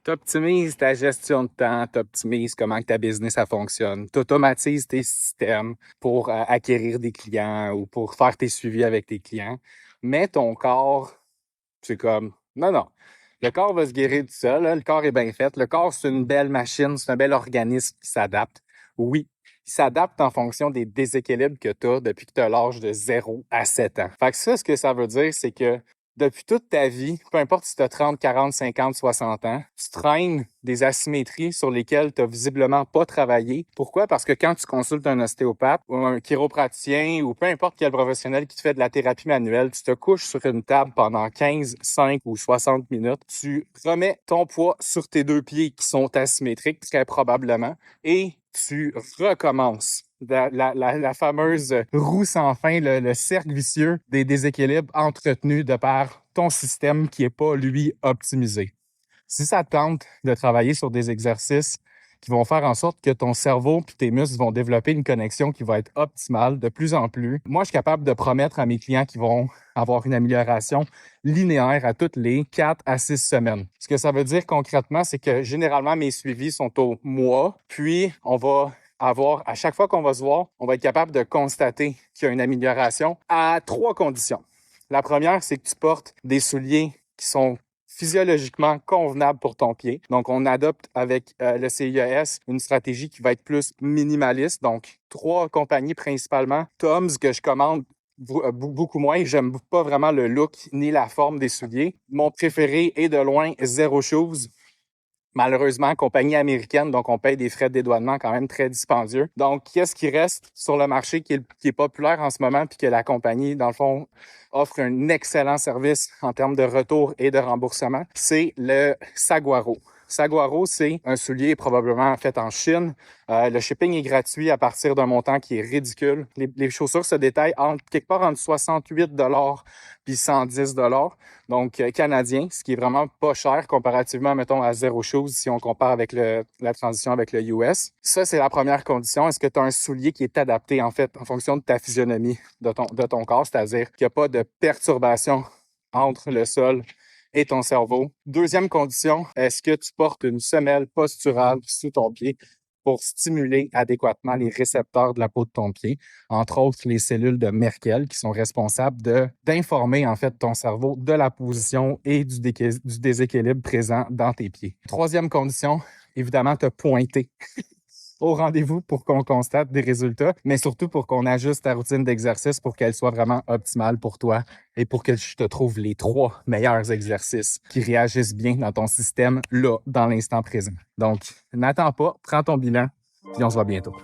Tu optimises ta gestion de temps, tu optimises comment que ta business ça fonctionne, tu automatises tes systèmes pour acquérir des clients ou pour faire tes suivis avec tes clients. Mais ton corps, c'est comme, non, non. Le corps va se guérir tout seul, là. Le corps est bien fait. Le corps, c'est une belle machine, c'est un bel organisme qui s'adapte. Oui, il s'adapte en fonction des déséquilibres que tu as depuis que tu as l'âge de 0 à 7 ans. Fait que ça, ce que ça veut dire, c'est que depuis toute ta vie, peu importe si tu as 30, 40, 50, 60 ans, tu traînes des asymétries sur lesquelles tu n'as visiblement pas travaillé. Pourquoi? Parce que quand tu consultes un ostéopathe ou un chiropraticien ou peu importe quel professionnel qui te fait de la thérapie manuelle, tu te couches sur une table pendant 15, 5 ou 60 minutes, tu remets ton poids sur tes deux pieds qui sont asymétriques très probablement et tu recommences. La fameuse roue sans fin, le cercle vicieux des déséquilibres entretenus de par ton système qui est pas, lui, optimisé. Si ça te tente de travailler sur des exercices qui vont faire en sorte que ton cerveau et tes muscles vont développer une connexion qui va être optimale de plus en plus, moi, je suis capable de promettre à mes clients qu'ils vont avoir une amélioration linéaire à toutes les 4 à 6 semaines. Ce que ça veut dire concrètement, c'est que généralement, mes suivis sont au mois, puis on va avoir, à chaque fois qu'on va se voir, on va être capable de constater qu'il y a une amélioration à 3 conditions. La première, c'est que tu portes des souliers qui sont physiologiquement convenables pour ton pied. Donc, on adopte avec le CIES une stratégie qui va être plus minimaliste. Donc, 3 compagnies principalement. Tom's, que je commande beaucoup moins. J'aime pas vraiment le look ni la forme des souliers. Mon préféré est de loin Zero Shoes. Malheureusement, compagnie américaine, donc on paye des frais de dédouanement quand même très dispendieux. Donc, qu'est-ce qui reste sur le marché qui est populaire en ce moment puis que la compagnie, dans le fond, offre un excellent service en termes de retour et de remboursement? C'est le Saguaro. Saguaro, c'est un soulier probablement fait en Chine. Le shipping est gratuit à partir d'un montant qui est ridicule. Les chaussures se détaillent quelque part entre 68 $ puis 110 $. Donc, canadien, ce qui est vraiment pas cher comparativement, mettons, à Zero Shoes si on compare avec la transition avec le US. Ça, c'est la première condition. Est-ce que tu as un soulier qui est adapté, en fait, en fonction de ta physionomie de ton corps, c'est-à-dire qu'il n'y a pas de perturbation entre le sol et ton cerveau. Deuxième condition, est-ce que tu portes une semelle posturale sous ton pied pour stimuler adéquatement les récepteurs de la peau de ton pied, entre autres les cellules de Merkel qui sont responsables d'informer en fait ton cerveau de la position et du déséquilibre présent dans tes pieds. Troisième condition, évidemment, te pointer au rendez-vous pour qu'on constate des résultats, mais surtout pour qu'on ajuste ta routine d'exercice pour qu'elle soit vraiment optimale pour toi et pour que je te trouve les 3 meilleurs exercices qui réagissent bien dans ton système là, dans l'instant présent. Donc, n'attends pas, prends ton bilan, puis on se voit bientôt.